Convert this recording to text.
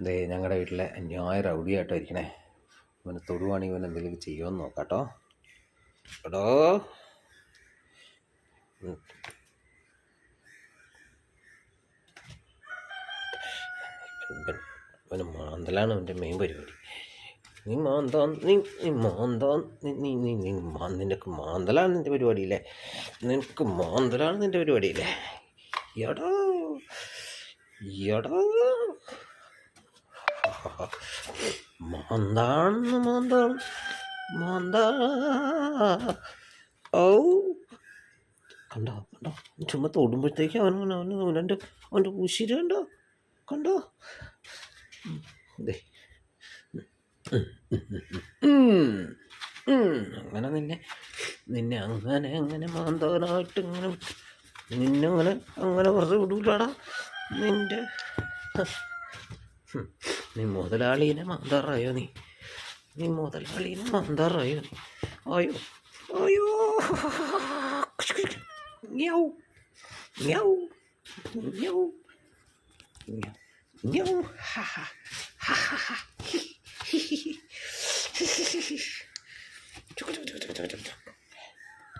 ദേ ഞങ്ങളുടെ വീട്ടിലെ അന്യായ റൗഡിയായിട്ടോ ഇരിക്കണേ. ഇവനെ തൊടുവാണെങ്കിൽ ഇവൻ എന്തെങ്കിലും ചെയ്യുമെന്ന് നോക്കാട്ടോ. എടോ ഇവന് മാന്തലാണ് അവൻ്റെ മെയിൻ പരിപാടി. നീ മാന്താൻ നീ നീ മാന്താൻ നീ നീ നീ നീ നിനക്ക് മാന്തലാണ് നിൻ്റെ പരിപാടിയില്ലേ? നിനക്ക് മാന്തലാണ് നിൻ്റെ പരിപാടിയില്ലേ? എടോ എടോ മാന്താണ് മാന്താണ് മാന്താ. ഓ കണ്ടോ കണ്ടോ ചുമ്മാ തൊടുമ്പോഴത്തേക്ക് അവൻ്റെ ഉശിര് കണ്ടോ കണ്ടോ. അങ്ങനെ നിന്നെ അങ്ങനെ മാന്താനായിട്ട് നിന്നെ അങ്ങനെ വെറുതെ വിടൂലാടാ. നീ മുതലാളീനെ മാന്താറായോ? നീ മുതലാളീനെ മാന്താറായോ? അയ്യോ അയ്യോ ങ്യാ ങ്യാ ങ്യാ ങ്യാ ഹാ ഹാ ഹാ ഹാ.